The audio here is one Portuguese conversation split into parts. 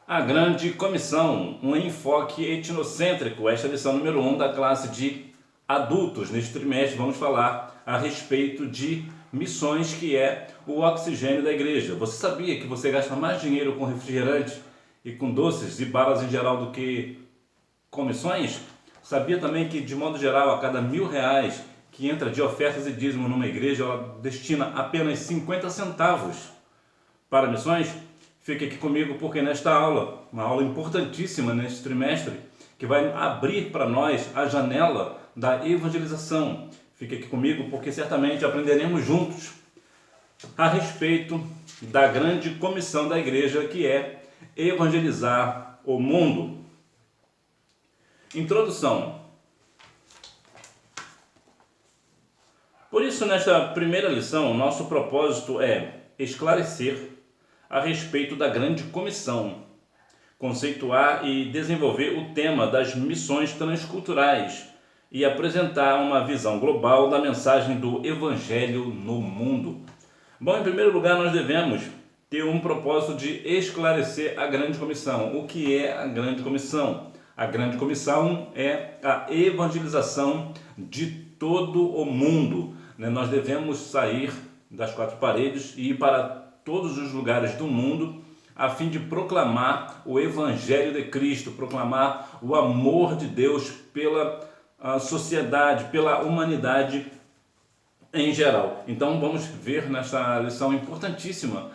A Grande Comissão, um enfoque etnocêntrico. Esta é a lição número 1 da classe de adultos. Neste trimestre vamos falar a respeito de missões, que é o oxigênio da igreja. Você sabia que você gasta mais dinheiro com refrigerante e com doces e balas em geral do que com missões? Sabia também que, de modo geral, a cada R$1.000 que entra de ofertas e dízimo numa igreja, ela destina apenas 50 centavos para missões? Fique aqui comigo, porque nesta aula, uma aula importantíssima neste trimestre, que vai abrir para nós a janela da evangelização. Fique aqui comigo, porque certamente aprenderemos juntos a respeito da grande comissão da igreja, que é evangelizar o mundo. Introdução. Por isso, nesta primeira lição, nosso propósito é esclarecer a respeito da grande comissão, conceituar e desenvolver o tema das missões transculturais e apresentar uma visão global da mensagem do Evangelho no mundo. Bom, em primeiro lugar, nós devemos ter um propósito de esclarecer a grande comissão. O que é a grande comissão? A grande comissão é a evangelização de todo o mundo. Nós devemos sair das quatro paredes e ir para todos os lugares do mundo, a fim de proclamar o Evangelho de Cristo, proclamar o amor de Deus pela sociedade, pela humanidade em geral. Então vamos ver nessa lição importantíssima,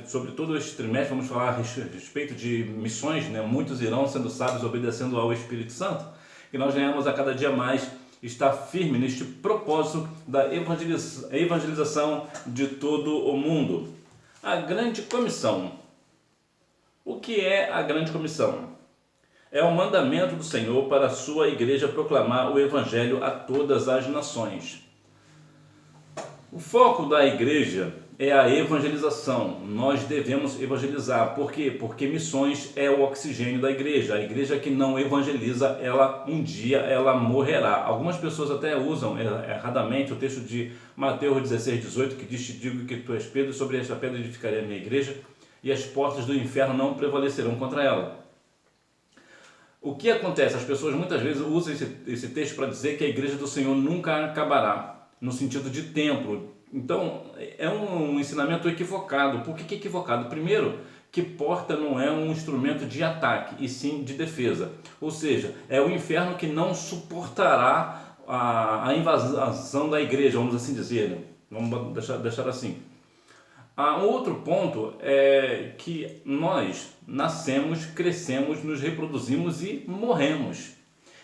sobre todo este trimestre, vamos falar a respeito de missões, muitos irão sendo sábios obedecendo ao Espírito Santo, e nós venhamos a cada dia mais estar firme neste propósito da evangelização de todo o mundo. A grande comissão. O que é a grande comissão? É o mandamento do Senhor para a sua igreja proclamar o evangelho a todas as nações. O foco da igreja é a evangelização. Nós devemos evangelizar. Por quê? Porque missões é o oxigênio da igreja. A igreja que não evangeliza, um dia ela morrerá. Algumas pessoas até usam erradamente o texto de Mateus 16:18, que diz: "Te digo que tu és Pedro, e sobre esta pedra edificarei a minha igreja, e as portas do inferno não prevalecerão contra ela." O que acontece? As pessoas muitas vezes usam esse texto para dizer que a igreja do Senhor nunca acabará, no sentido de templo. Então, é um ensinamento equivocado. Por que equivocado? Primeiro, que porta não é um instrumento de ataque, e sim de defesa. Ou seja, é o inferno que não suportará a invasão da igreja, vamos assim dizer. Vamos deixar assim. Outro ponto é que nós nascemos, crescemos, nos reproduzimos e morremos.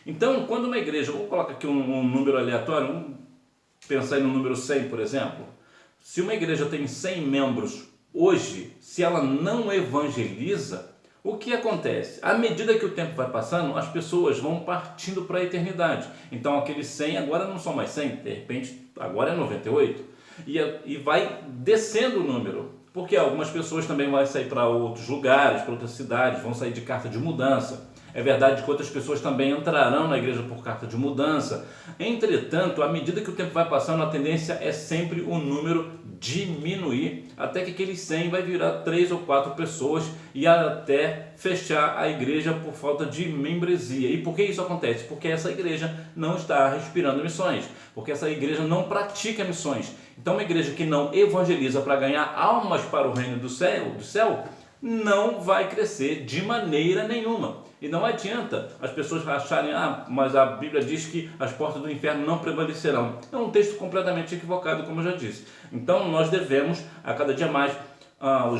Então, quando uma igreja, vou colocar aqui um número aleatório, pensar no número 100, por exemplo. Se uma igreja tem 100 membros hoje, se ela não evangeliza, o que acontece? À medida que o tempo vai passando, as pessoas vão partindo para a eternidade. Então aqueles 100 agora não são mais 100, de repente agora é 98. E vai descendo o número, porque algumas pessoas também vão sair para outros lugares, para outras cidades, vão sair de carta de mudança. É verdade que outras pessoas também entrarão na igreja por carta de mudança. Entretanto, à medida que o tempo vai passando, a tendência é sempre o número diminuir, até que aqueles 100 vai virar 3 ou 4 pessoas e até fechar a igreja por falta de membresia. E por que isso acontece? Porque essa igreja não está respirando missões, porque essa igreja não pratica missões. Então, uma igreja que não evangeliza para ganhar almas para o reino do céu não vai crescer de maneira nenhuma. E não adianta as pessoas acharem: mas a Bíblia diz que as portas do inferno não prevalecerão. É um texto completamente equivocado, como eu já disse. Então nós devemos, a cada dia mais,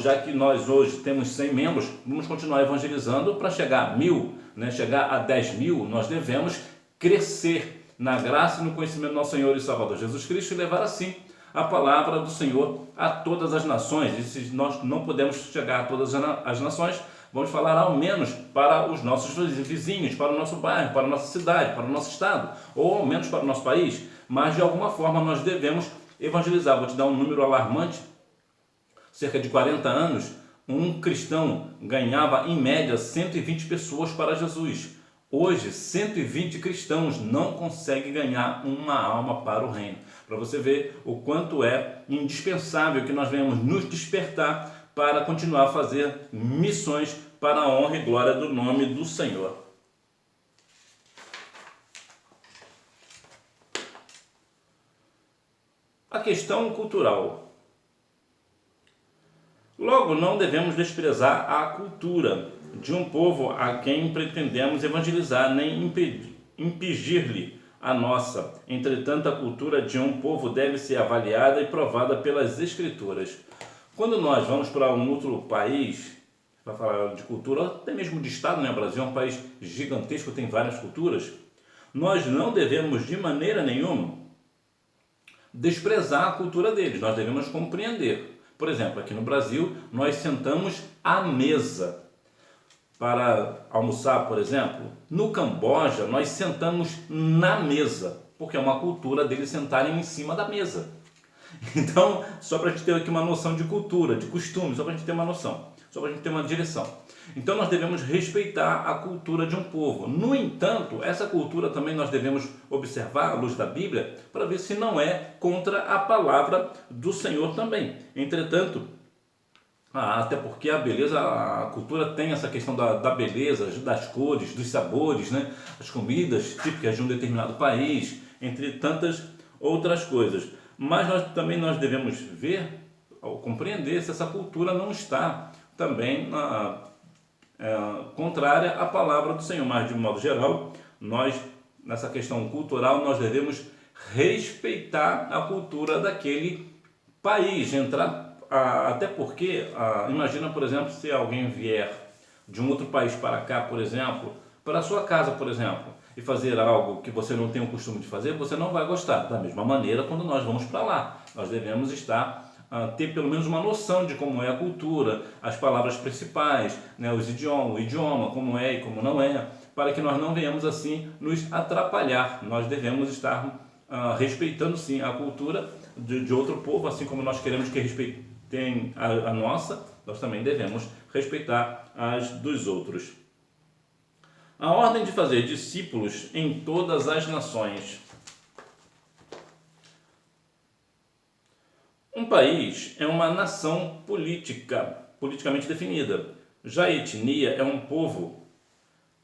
já que nós hoje temos 100 membros, vamos continuar evangelizando para chegar a 1.000, chegar a 10.000. Nós devemos crescer na graça e no conhecimento do nosso Senhor e Salvador Jesus Cristo e levar assim a palavra do Senhor a todas as nações. E se nós não podemos chegar a todas as nações, vamos falar ao menos para os nossos vizinhos, para o nosso bairro, para a nossa cidade, para o nosso estado, ou ao menos para o nosso país. Mas de alguma forma nós devemos evangelizar. Vou te dar um número alarmante. Cerca de 40 anos, um cristão ganhava em média 120 pessoas para Jesus. Hoje, 120 cristãos não conseguem ganhar uma alma para o reino. Para você ver o quanto é indispensável que nós venhamos nos despertar para continuar a fazer missões para a honra e glória do nome do Senhor. A questão cultural. Logo, não devemos desprezar a cultura de um povo a quem pretendemos evangelizar, nem impingir-lhe a nossa. Entretanto, a cultura de um povo deve ser avaliada e provada pelas Escrituras. Quando nós vamos para um outro país, para falar de cultura, até mesmo de Estado, né? O Brasil é um país gigantesco, tem várias culturas. Nós não devemos, de maneira nenhuma, desprezar a cultura deles, nós devemos compreender. Por exemplo, aqui no Brasil, nós sentamos à mesa para almoçar, por exemplo. No Camboja, nós sentamos na mesa, porque é uma cultura deles sentarem em cima da mesa. Então, só para a gente ter aqui uma noção de cultura, de costume, só para a gente ter uma noção, só para a gente ter uma direção. Então, nós devemos respeitar a cultura de um povo. No entanto, essa cultura também nós devemos observar à luz da Bíblia para ver se não é contra a palavra do Senhor também. Entretanto, até porque a beleza, a cultura tem essa questão da beleza, das cores, dos sabores, né? As comidas típicas de um determinado país, entre tantas outras coisas. Mas nós devemos ver, ou compreender se essa cultura não está também contrária à palavra do Senhor. Mas, de um modo geral, nós, nessa questão cultural, nós devemos respeitar a cultura daquele país, até porque, imagina, por exemplo, se alguém vier de um outro país para cá, por exemplo, para a sua casa, por exemplo, e fazer algo que você não tem o costume de fazer, você não vai gostar. Da mesma maneira, quando nós vamos para lá, nós devemos ter pelo menos uma noção de como é a cultura, as palavras principais, né, o idioma, como é e como não é, para que nós não venhamos assim nos atrapalhar. Nós devemos estar respeitando sim a cultura de outro povo, assim como nós queremos que respeitem a nossa, nós também devemos respeitar as dos outros. A ordem de fazer discípulos em todas as nações. Um país é uma nação politicamente definida. Já a etnia é um povo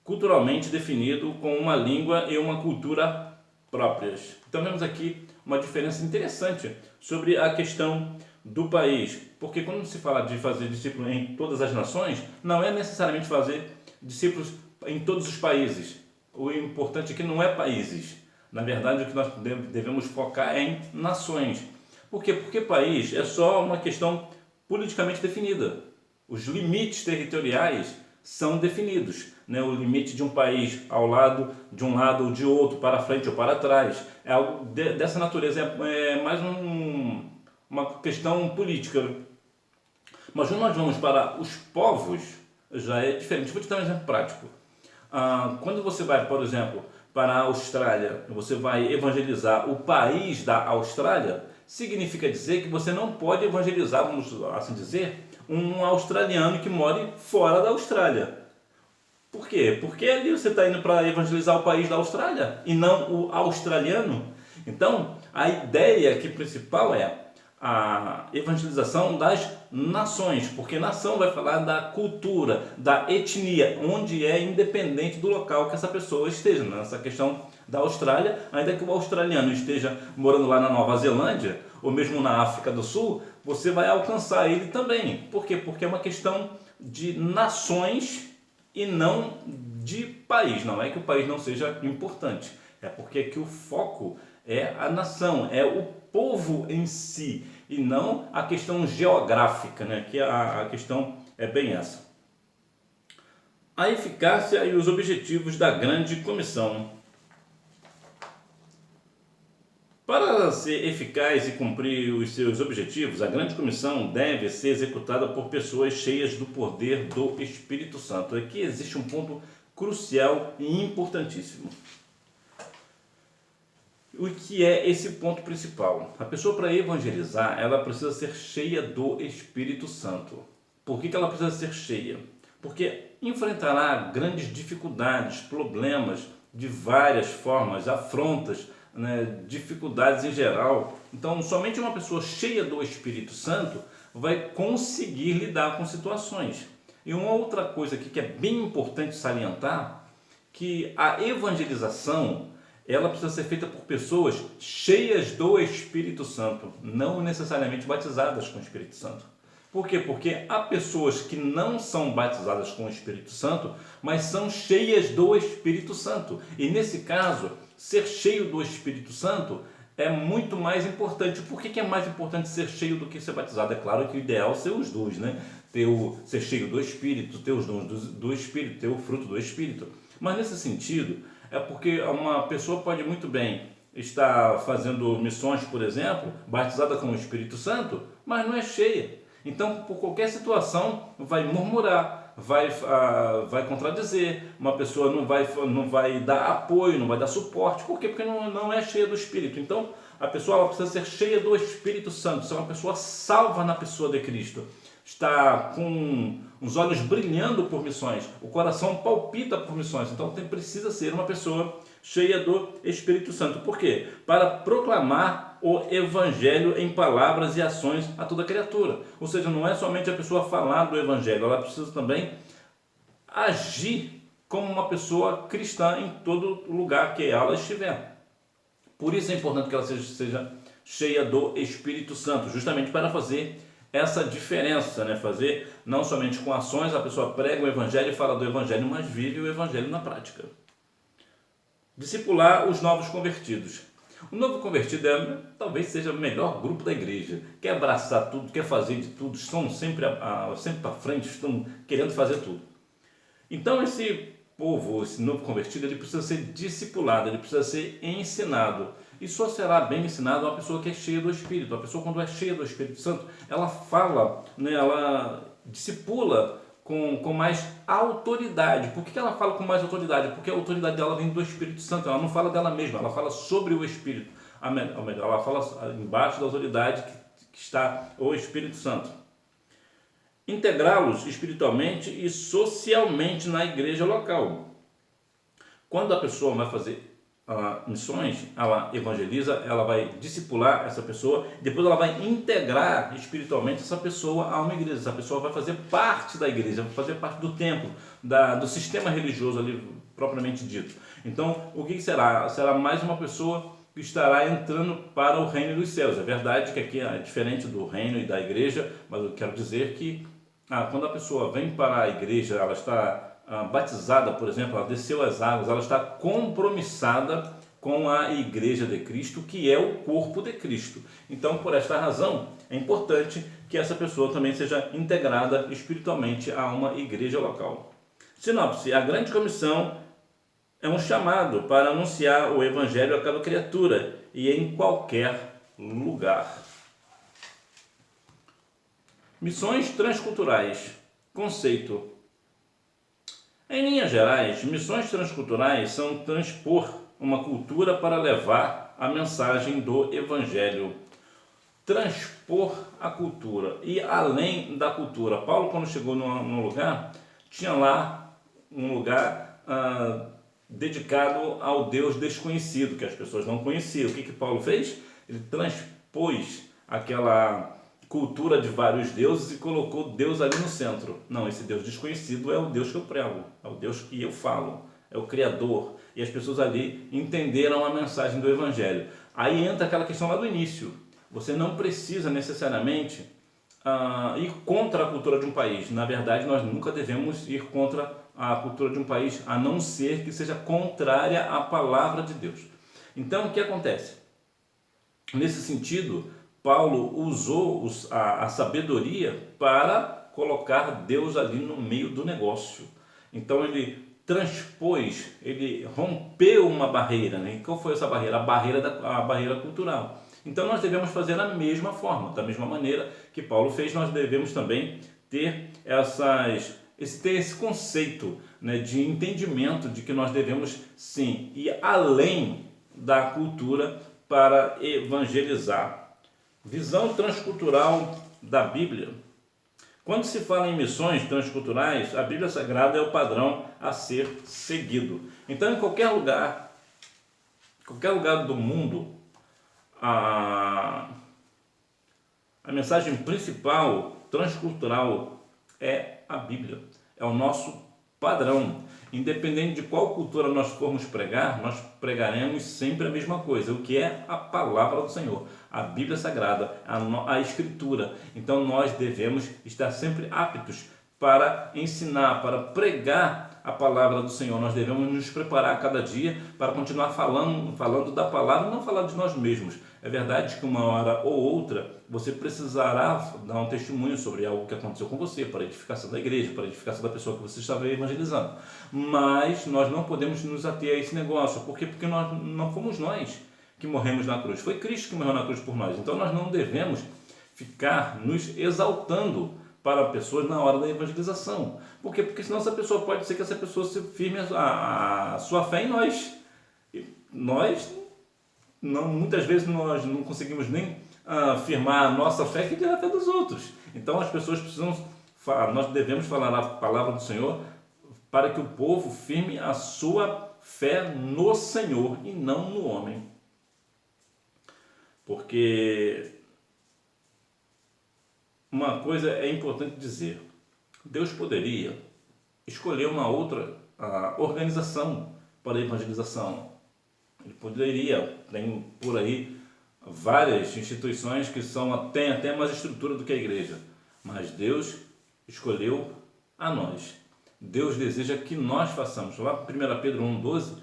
culturalmente definido com uma língua e uma cultura próprias. Então vemos aqui uma diferença interessante sobre a questão do país, porque quando se fala de fazer discípulos em todas as nações, não é necessariamente fazer discípulos em todos os países. O importante aqui não é países. Na verdade, o que nós devemos focar é em nações. Por quê? Porque país é só uma questão politicamente definida. Os limites territoriais são definidos, né? O limite de um país ao lado, de um lado ou de outro, para frente ou para trás, é algo dessa natureza, é mais uma questão política. Mas quando nós vamos para os povos, já é diferente. Vou te dar um exemplo prático. Quando você vai, por exemplo, para a Austrália, você vai evangelizar o país da Austrália, significa dizer que você não pode evangelizar, vamos assim dizer, um australiano que mora fora da Austrália. Por quê? Porque ali você está indo para evangelizar o país da Austrália e não o australiano. Então, a ideia aqui principal é a evangelização das nações, porque nação vai falar da cultura, da etnia, onde é independente do local que essa pessoa esteja. Nessa questão da Austrália, ainda que o australiano esteja morando lá na Nova Zelândia, ou mesmo na África do Sul, você vai alcançar ele também. Por quê? Porque é uma questão de nações e não de país. Não é que o país não seja importante, é porque aqui o foco é a nação, é o povo em si, e não a questão geográfica, né? Que a questão é bem essa. A eficácia e os objetivos da grande comissão. Para ser eficaz e cumprir os seus objetivos, a grande comissão deve ser executada por pessoas cheias do poder do Espírito Santo. Aqui existe um ponto crucial e importantíssimo. O que é esse ponto principal? A pessoa, para evangelizar, ela precisa ser cheia do Espírito Santo. Por que ela precisa ser cheia? Porque enfrentará grandes dificuldades, problemas de várias formas, afrontas, né, dificuldades em geral. Então, somente uma pessoa cheia do Espírito Santo vai conseguir lidar com situações. E uma outra coisa aqui que é bem importante salientar, que a evangelização, ela precisa ser feita por pessoas cheias do Espírito Santo, não necessariamente batizadas com o Espírito Santo. Por quê? Porque há pessoas que não são batizadas com o Espírito Santo, mas são cheias do Espírito Santo. E nesse caso, ser cheio do Espírito Santo é muito mais importante. Por que é mais importante ser cheio do que ser batizado? É claro que o ideal é ser os dois, né? Ser cheio do Espírito, ter os dons do Espírito, ter o fruto do Espírito. Mas nesse sentido, é porque uma pessoa pode muito bem estar fazendo missões, por exemplo, batizada com o Espírito Santo, mas não é cheia. Então, por qualquer situação, vai murmurar, vai contradizer, uma pessoa não vai dar apoio, não vai dar suporte. Por quê? Porque não é cheia do Espírito. Então, a pessoa ela precisa ser cheia do Espírito Santo, ser uma pessoa salva na pessoa de Cristo. Está com os olhos brilhando por missões, o coração palpita por missões. Então, precisa ser uma pessoa cheia do Espírito Santo. Por quê? Para proclamar o Evangelho em palavras e ações a toda criatura. Ou seja, não é somente a pessoa falar do Evangelho, ela precisa também agir como uma pessoa cristã em todo lugar que ela estiver. Por isso é importante que ela seja cheia do Espírito Santo, justamente para fazer essa diferença, né? Fazer não somente com ações, a pessoa prega o Evangelho e fala do Evangelho, mas vive o Evangelho na prática. Discipular os novos convertidos. O novo convertido talvez seja o melhor grupo da igreja. Quer abraçar tudo, quer fazer de tudo, estão sempre para frente, estão querendo fazer tudo. Então esse povo, esse novo convertido, ele precisa ser discipulado, ele precisa ser ensinado. E só será bem ensinado uma pessoa que é cheia do Espírito. A pessoa, quando é cheia do Espírito Santo, ela fala, né, ela discipula com mais autoridade. Por que ela fala com mais autoridade? Porque a autoridade dela vem do Espírito Santo. Ela não fala dela mesma, ela fala sobre o Espírito. Ou melhor, ela fala embaixo da autoridade que está o Espírito Santo. Integrá-los espiritualmente e socialmente na igreja local. Quando a pessoa vai fazer missões, ela evangeliza, ela vai discipular essa pessoa, depois ela vai integrar espiritualmente essa pessoa a uma igreja. Essa pessoa vai fazer parte da igreja, vai fazer parte do templo, do sistema religioso ali propriamente dito. Então, o que será? Será mais uma pessoa que estará entrando para o reino dos céus. É verdade que aqui é diferente do reino e da igreja, mas eu quero dizer que quando a pessoa vem para a igreja, ela está batizada, por exemplo, ela desceu as águas, ela está compromissada com a igreja de Cristo, que é o corpo de Cristo. Então, por esta razão, é importante que essa pessoa também seja integrada espiritualmente a uma igreja local. Sinopse: a grande comissão é um chamado para anunciar o evangelho a cada criatura e em qualquer lugar. Missões transculturais. Conceito. Em linhas gerais, missões transculturais são transpor uma cultura para levar a mensagem do Evangelho. Transpor a cultura e além da cultura. Paulo, quando chegou num lugar, tinha lá um lugar dedicado ao Deus desconhecido, que as pessoas não conheciam. O que Paulo fez? Ele transpôs aquela cultura de vários deuses e colocou Deus ali no centro. Não, esse Deus desconhecido é o Deus que eu prego, é o Deus que eu falo, é o Criador. E as pessoas ali entenderam a mensagem do Evangelho. Aí entra aquela questão lá do início. Você não precisa necessariamente ir contra a cultura de um país. Na verdade, nós nunca devemos ir contra a cultura de um país, a não ser que seja contrária à palavra de Deus. Então, o que acontece? Nesse sentido, Paulo usou a sabedoria para colocar Deus ali no meio do negócio. Então ele transpôs, ele rompeu uma barreira, né? E qual foi essa barreira? A barreira cultural. Então nós devemos fazer da mesma forma, da mesma maneira que Paulo fez, nós devemos também ter esse conceito, né, de entendimento de que nós devemos sim ir além da cultura para evangelizar. Visão transcultural da Bíblia. Quando se fala em missões transculturais, a Bíblia Sagrada é o padrão a ser seguido. Então, em qualquer lugar do mundo, A mensagem principal, transcultural, é a Bíblia. É o nosso padrão. Independente de qual cultura nós formos pregar, nós pregaremos sempre a mesma coisa, o que é a palavra do Senhor, a Bíblia Sagrada, a Escritura. Então nós devemos estar sempre aptos para ensinar, para pregar a palavra do Senhor. Nós devemos nos preparar a cada dia para continuar falando da palavra, não falar de nós mesmos. É verdade que uma hora ou outra você precisará dar um testemunho sobre algo que aconteceu com você, para a edificação da igreja, para a edificação da pessoa que você estava evangelizando. Mas nós não podemos nos ater a esse negócio. Por quê? Porque nós não fomos nós que morremos na cruz. Foi Cristo que morreu na cruz por nós. Então nós não devemos ficar nos exaltando para pessoas na hora da evangelização. Por quê? Porque senão essa pessoa pode ser que essa pessoa se firme a sua fé em nós. E nós, não, muitas vezes, nós não conseguimos nem afirmar a nossa fé que dirá até dos outros. Então as pessoas precisam, nós devemos falar a palavra do Senhor para que o povo firme a sua fé no Senhor e não no homem. Porque uma coisa é importante dizer: Deus poderia escolher uma outra organização para a evangelização. Ele poderia, tem por aí várias instituições que têm até mais estrutura do que a igreja, mas Deus escolheu a nós. Deus deseja que nós façamos. Lá em 1 Pedro 1,12,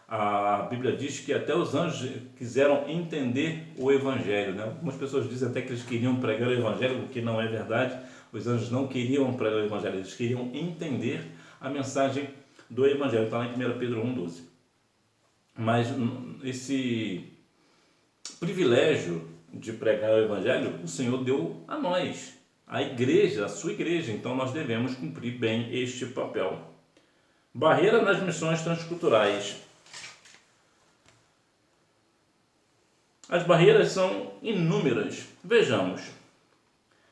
a Bíblia diz que até os anjos quiseram entender o Evangelho, né? Algumas pessoas dizem até que eles queriam pregar o Evangelho, o que não é verdade. Os anjos não queriam pregar o Evangelho, eles queriam entender a mensagem do Evangelho. Está lá em 1 Pedro 1,12. Mas esse privilégio de pregar o Evangelho, o Senhor deu a nós, a igreja, a sua igreja. Então nós devemos cumprir bem este papel. Barreira nas missões transculturais. As barreiras são inúmeras. Vejamos.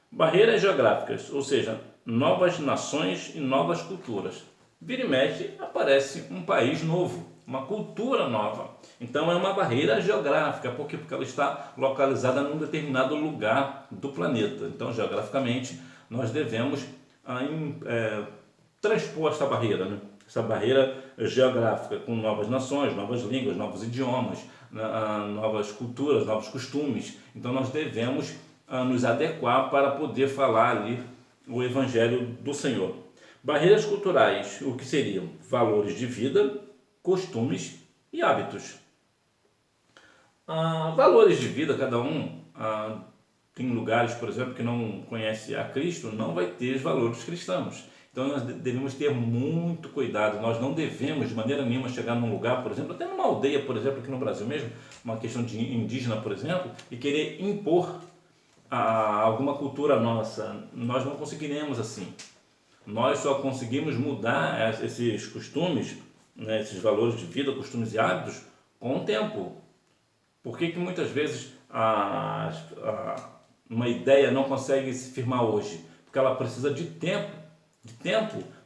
Barreiras geográficas, ou seja, novas nações e novas culturas. Vira e mexe, aparece um país novo, uma cultura nova. Então é uma barreira geográfica. Por quê? Porque ela está localizada num determinado lugar do planeta. Então, geograficamente, nós devemos transpor esta barreira, né? Essa barreira geográfica, com novas nações, novas línguas, novos idiomas, novas culturas, novos costumes. Então nós devemos nos adequar para poder falar ali o Evangelho do Senhor. Barreiras culturais, o que seriam? Valores de vida, costumes e hábitos. Valores de vida, cada um tem lugares, por exemplo, que não conhece a Cristo, não vai ter os valores cristãos. Então nós devemos ter muito cuidado. Nós não devemos de maneira nenhuma chegar num lugar, por exemplo, até numa aldeia, por exemplo, aqui no Brasil mesmo, uma questão de indígena, por exemplo, e querer impor alguma cultura nossa. Nós não conseguiremos assim. Nós só conseguimos mudar esses costumes, né, esses valores de vida, costumes e hábitos com o tempo. Por que muitas vezes uma ideia não consegue se firmar hoje? Porque ela precisa de tempo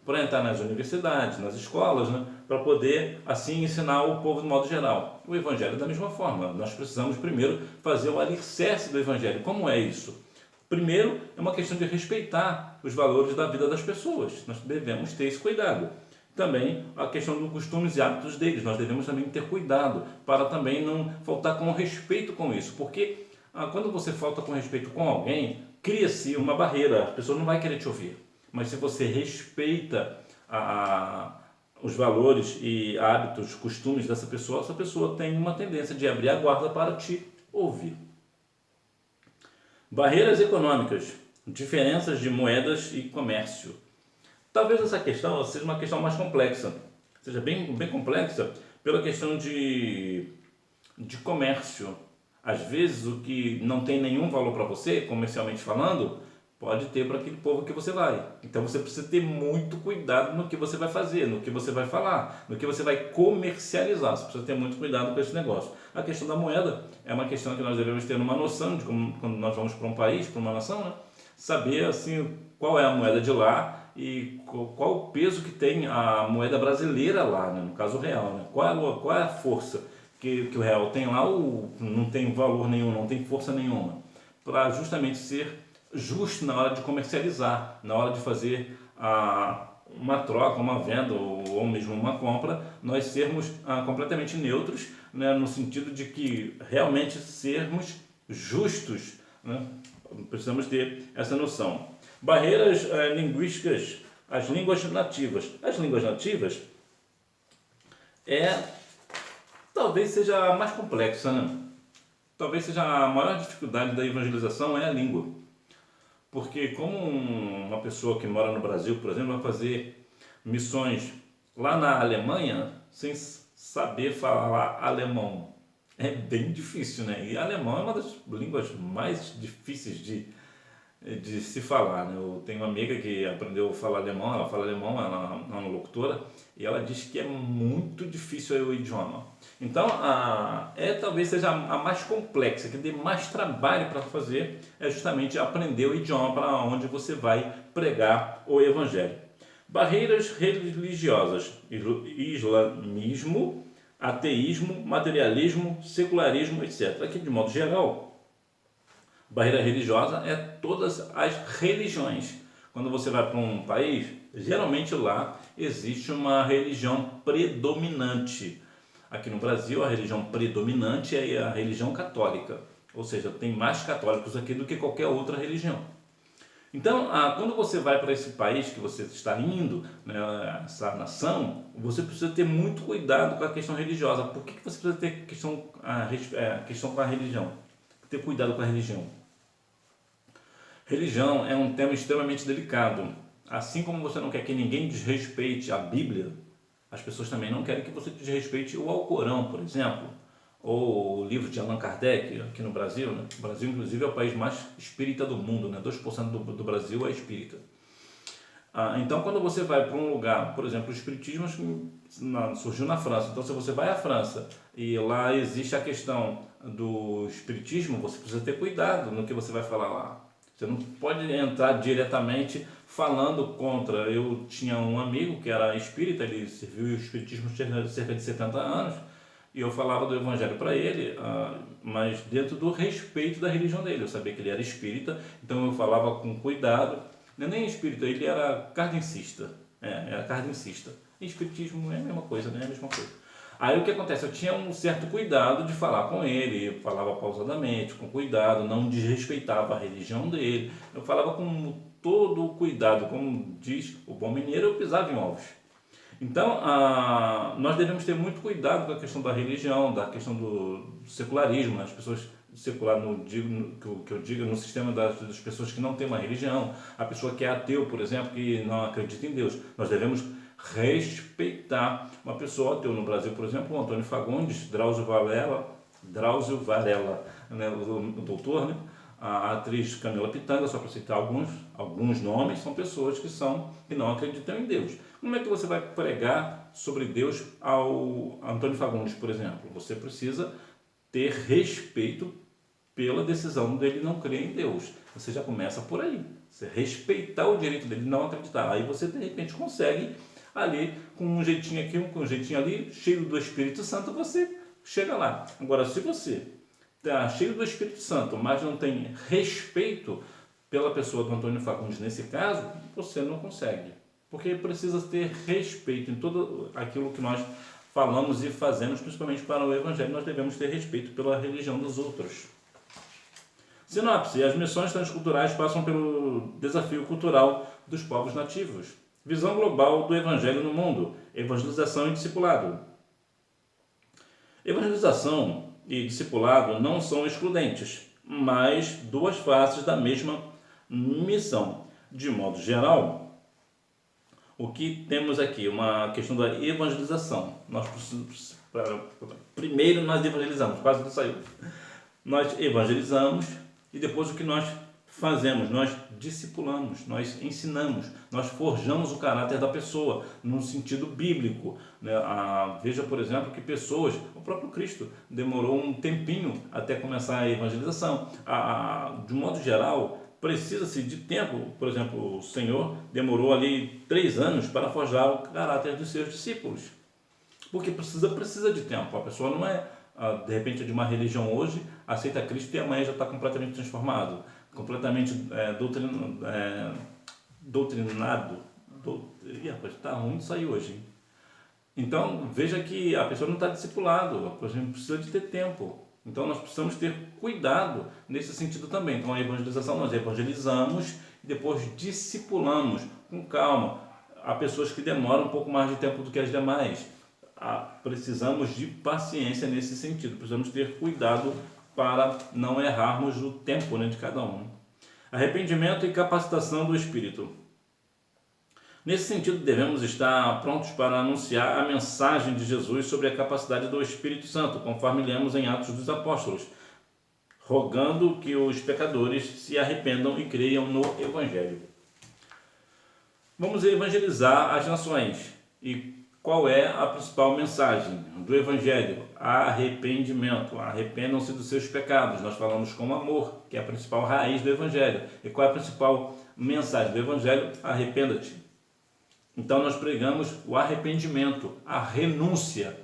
para entrar nas universidades, nas escolas, né, para poder assim ensinar o povo de modo geral. O Evangelho da mesma forma. Nós precisamos primeiro fazer o alicerce do Evangelho. Como é isso? Primeiro, é uma questão de respeitar os valores da vida das pessoas. Nós devemos ter esse cuidado. Também a questão dos costumes e hábitos deles. Nós devemos também ter cuidado para também não faltar com respeito com isso. Porque quando você falta com respeito com alguém, cria-se uma barreira. A pessoa não vai querer te ouvir. Mas se você respeita os valores e hábitos, costumes dessa pessoa, essa pessoa tem uma tendência de abrir a guarda para te ouvir. Barreiras econômicas, diferenças de moedas e comércio. Talvez essa questão seja uma questão mais complexa, seja bem complexa pela questão de comércio. Às vezes o que não tem nenhum valor para você, comercialmente falando, pode ter para aquele povo que você vai. Então você precisa ter muito cuidado no que você vai fazer, no que você vai falar, no que você vai comercializar. Você precisa ter muito cuidado com esse negócio. A questão da moeda é uma questão que nós devemos ter uma noção de como, quando nós vamos para um país, para uma nação, né? Saber assim qual é a moeda de lá e qual o peso que tem a moeda brasileira lá, né? No caso o real, né? Qual é a força que o real tem lá, ou não tem valor nenhum, não tem força nenhuma. para justamente ser justo na hora de comercializar, na hora de fazer uma troca, uma venda ou mesmo uma compra, nós sermos completamente neutros, né, no sentido de que realmente sermos justos, né? Precisamos ter essa noção. Barreiras linguísticas, as línguas nativas. As línguas nativas talvez seja a mais complexa, né? Talvez seja a maior dificuldade da evangelização é a língua. Porque como uma pessoa que mora no Brasil, por exemplo, vai fazer missões lá na Alemanha sem saber falar alemão, é bem difícil, né? E alemão é uma das línguas mais difíceis de se falar, né? Eu tenho uma amiga que aprendeu a falar alemão, ela fala alemão, ela é uma locutora, e ela diz que é muito difícil o idioma. Então, talvez seja a mais complexa, que dê mais trabalho para fazer, é justamente aprender o idioma para onde você vai pregar o evangelho. Barreiras religiosas, islamismo, ateísmo, materialismo, secularismo, etc. Aqui, de modo geral, barreira religiosa é todas as religiões. Quando você vai para um país, geralmente lá existe uma religião predominante. Aqui no Brasil, a religião predominante é a religião católica. Ou seja, tem mais católicos aqui do que qualquer outra religião. Então, quando você vai para esse país que você está indo, né, essa nação, você precisa ter muito cuidado com a questão religiosa. Por que você precisa ter questão com a religião? Ter cuidado com a religião. Religião é um tema extremamente delicado. Assim como você não quer que ninguém desrespeite a Bíblia, as pessoas também não querem que você desrespeite o Alcorão, por exemplo, ou o livro de Allan Kardec, aqui no Brasil, né? O Brasil, inclusive, é o país mais espírita do mundo, né? 2% do Brasil é espírita. Então, quando você vai para um lugar, por exemplo, o espiritismo surgiu na França. Então, se você vai à França e lá existe a questão do espiritismo, você precisa ter cuidado no que você vai falar lá. Você não pode entrar diretamente falando contra. Eu tinha um amigo que era espírita, ele serviu o espiritismo cerca de 70 anos, e eu falava do evangelho para ele, mas dentro do respeito da religião dele. Eu sabia que ele era espírita, então eu falava com cuidado. Não é nem espírita, ele era kardecista. Era kardecista. E espiritismo é a mesma coisa, né? É a mesma coisa. Aí o que acontece? Eu tinha um certo cuidado de falar com ele, falava pausadamente, com cuidado, não desrespeitava a religião dele. Eu falava com todo o cuidado, como diz o bom mineiro, eu pisava em ovos. Então, nós devemos ter muito cuidado com a questão da religião, da questão do secularismo, né? As pessoas secular, que eu digo, no sistema das pessoas que não têm uma religião, a pessoa que é ateu, por exemplo, que não acredita em Deus. Nós devemos respeitar uma pessoa ateu. No Brasil, por exemplo, o Antônio Fagundes, Drauzio Varela, né, o doutor, né? A atriz Camila Pitanga, só para citar alguns nomes, são pessoas que não acreditam em Deus. Como é que você vai pregar sobre Deus ao Antônio Fagundes, por exemplo? Você precisa ter respeito pela decisão dele não crer em Deus. Você já começa por aí. Você respeitar o direito dele não acreditar. Aí você, de repente, consegue ali, com um jeitinho aqui, com um jeitinho ali, cheio do Espírito Santo, você chega lá. Agora, se você está cheio do Espírito Santo, mas não tem respeito pela pessoa do Antônio Fagundes nesse caso, você não consegue. Porque precisa ter respeito em tudo aquilo que nós falamos e fazemos, principalmente para o Evangelho. Nós devemos ter respeito pela religião dos outros. Sinopse: as missões transculturais passam pelo desafio cultural dos povos nativos. Visão global do Evangelho no mundo. Evangelização e discipulado. Evangelização e discipulado não são excludentes, mas duas faces da mesma missão. De modo geral, o que temos aqui? Uma questão da evangelização. Primeiro nós evangelizamos, quase não saiu. Nós evangelizamos e depois o que nós fazemos? Nós discipulamos, nós ensinamos, nós forjamos o caráter da pessoa, no sentido bíblico, né? Veja, por exemplo, que pessoas, o próprio Cristo demorou um tempinho até começar a evangelização. De modo geral, precisa-se de tempo. Por exemplo, o Senhor demorou ali 3 anos para forjar o caráter dos seus discípulos. Porque precisa de tempo. A pessoa não é de repente, de uma religião hoje, aceita Cristo e amanhã já está completamente transformado, completamente doutrinado. Ih, rapaz, está ruim isso aí hoje, hein? Então, veja que a pessoa não está discipulado, a gente precisa de ter tempo. Então, nós precisamos ter cuidado nesse sentido também. Então, a evangelização, nós evangelizamos e depois discipulamos com calma. Há pessoas que demoram um pouco mais de tempo do que as demais. Precisamos de paciência nesse sentido, precisamos ter cuidado para não errarmos o tempo, né, de cada um. Arrependimento e capacitação do Espírito. Nesse sentido, devemos estar prontos para anunciar a mensagem de Jesus sobre a capacidade do Espírito Santo, conforme lemos em Atos dos Apóstolos, rogando que os pecadores se arrependam e creiam no Evangelho. Vamos evangelizar as nações. E qual é a principal mensagem do Evangelho? Arrependimento. Arrependam-se dos seus pecados. Nós falamos com amor, que é a principal raiz do Evangelho. E qual é a principal mensagem do Evangelho? Arrependa-te. Então nós pregamos o arrependimento, a renúncia,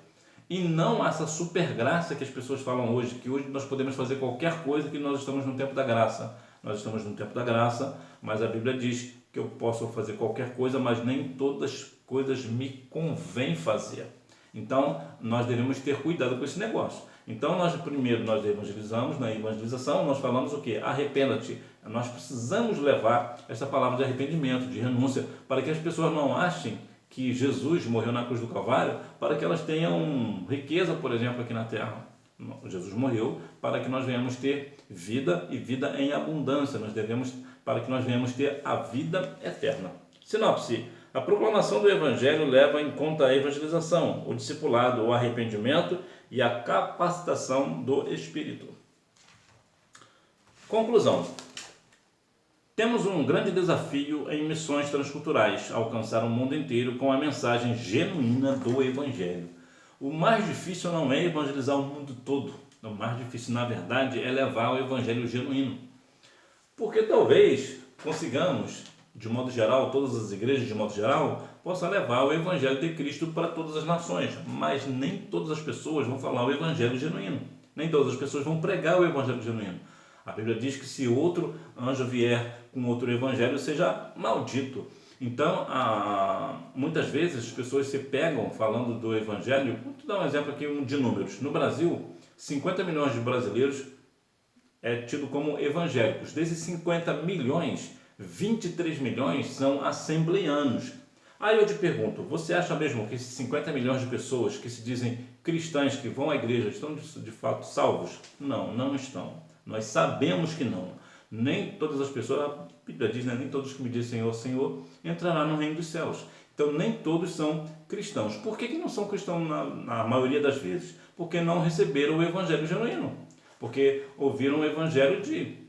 e não essa super graça que as pessoas falam hoje, que hoje nós podemos fazer qualquer coisa, que nós estamos no tempo da graça. Nós estamos no tempo da graça, mas a Bíblia diz que eu posso fazer qualquer coisa, mas nem todas as coisas me convém fazer. Então nós devemos ter cuidado com esse negócio. Então nós evangelizamos, na evangelização nós falamos o quê? Arrependa-te. Nós precisamos levar essa palavra de arrependimento, de renúncia, para que as pessoas não achem que Jesus morreu na cruz do Calvário para que elas tenham riqueza, por exemplo, aqui na terra. Jesus morreu para que nós venhamos ter vida e vida em abundância. Para que nós venhamos ter a vida eterna. Sinopse. A proclamação do Evangelho leva em conta a evangelização, o discipulado, o arrependimento e a capacitação do Espírito. Conclusão. Temos um grande desafio em missões transculturais, alcançar o mundo inteiro com a mensagem genuína do Evangelho. O mais difícil não é evangelizar o mundo todo. O mais difícil, na verdade, é levar o Evangelho genuíno. Porque talvez consigamos, de modo geral, todas as igrejas, de modo geral, possam levar o Evangelho de Cristo para todas as nações. Mas nem todas as pessoas vão falar o Evangelho genuíno. Nem todas as pessoas vão pregar o Evangelho genuíno. A Bíblia diz que se outro anjo vier com outro evangelho, seja maldito. Então, muitas vezes as pessoas se pegam falando do evangelho. Vou te dar um exemplo aqui de números. No Brasil, 50 milhões de brasileiros é tido como evangélicos. Desses 50 milhões, 23 milhões são assembleanos. Aí eu te pergunto, você acha mesmo que esses 50 milhões de pessoas que se dizem cristãs, que vão à igreja, estão de fato salvos? Não, não estão. Nós sabemos que não. Nem todas as pessoas, a Bíblia diz, né? Nem todos que me dizem Senhor, Senhor, entrarão no reino dos céus. Então, nem todos são cristãos. Por que não são cristãos na maioria das vezes? Porque não receberam o evangelho genuíno. Porque ouviram o evangelho de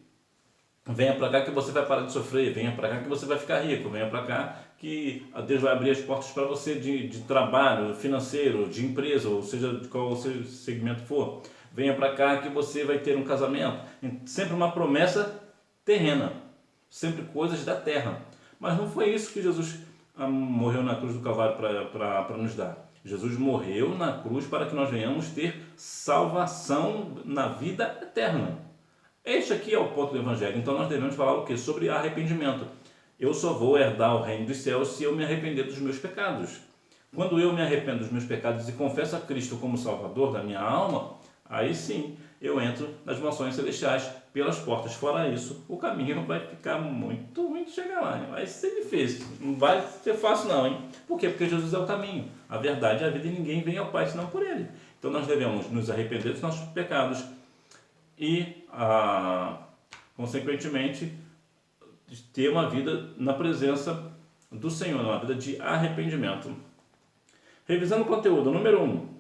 venha para cá que você vai parar de sofrer, venha para cá que você vai ficar rico, venha para cá que Deus vai abrir as portas para você de trabalho, financeiro, de empresa, ou seja, de qual o seu segmento for. Venha para cá que você vai ter um casamento. Sempre uma promessa terrena, sempre coisas da terra. Mas não foi isso que Jesus morreu na cruz do Calvário para nos dar. Jesus morreu na cruz para que nós venhamos ter salvação na vida eterna. Este aqui é o ponto do Evangelho. Então nós devemos falar o quê? Sobre arrependimento. Eu só vou herdar o reino dos céus se eu me arrepender dos meus pecados. Quando eu me arrependo dos meus pecados e confesso a Cristo como Salvador da minha alma, aí sim eu entro nas mansões celestiais pelas portas. Fora isso, o caminho vai ficar muito ruim de chegar lá. Vai ser difícil. Não vai ser fácil não, hein? Por quê? Porque Jesus é o caminho, a verdade e a vida, e ninguém vem ao Pai senão por Ele. Então nós devemos nos arrepender dos nossos pecados e, consequentemente, ter uma vida na presença do Senhor, uma vida de arrependimento. Revisando o conteúdo, número 1.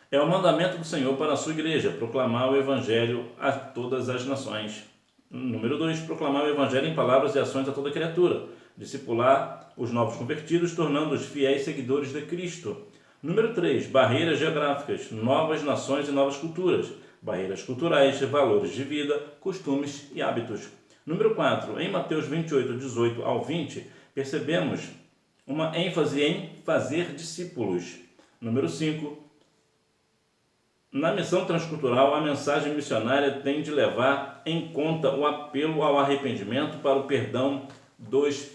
É o mandamento do Senhor para a sua igreja, proclamar o Evangelho a todas as nações. Número 2, proclamar o Evangelho em palavras e ações a toda criatura. Discipular os novos convertidos, tornando-os fiéis seguidores de Cristo. Número 3, barreiras geográficas, novas nações e novas culturas. Barreiras culturais, valores de vida, costumes e hábitos. Número 4, em Mateus 28, 18 ao 20, percebemos uma ênfase em fazer discípulos. Número 5, Na missão transcultural, a mensagem missionária tem de levar em conta o apelo ao arrependimento para o perdão dos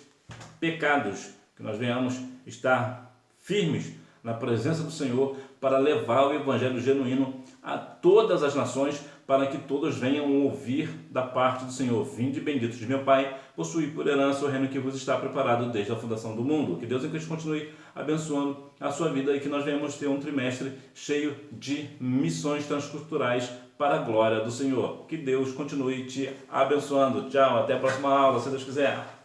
pecados, que nós venhamos estar firmes na presença do Senhor para levar o evangelho genuíno a todas as nações, para que todos venham ouvir da parte do Senhor: vinde benditos de meu Pai, possuí por herança o reino que vos está preparado desde a fundação do mundo. Que Deus em Cristo continue abençoando a sua vida e que nós venhamos ter um trimestre cheio de missões transculturais para a glória do Senhor. Que Deus continue te abençoando. Tchau, até a próxima aula, se Deus quiser.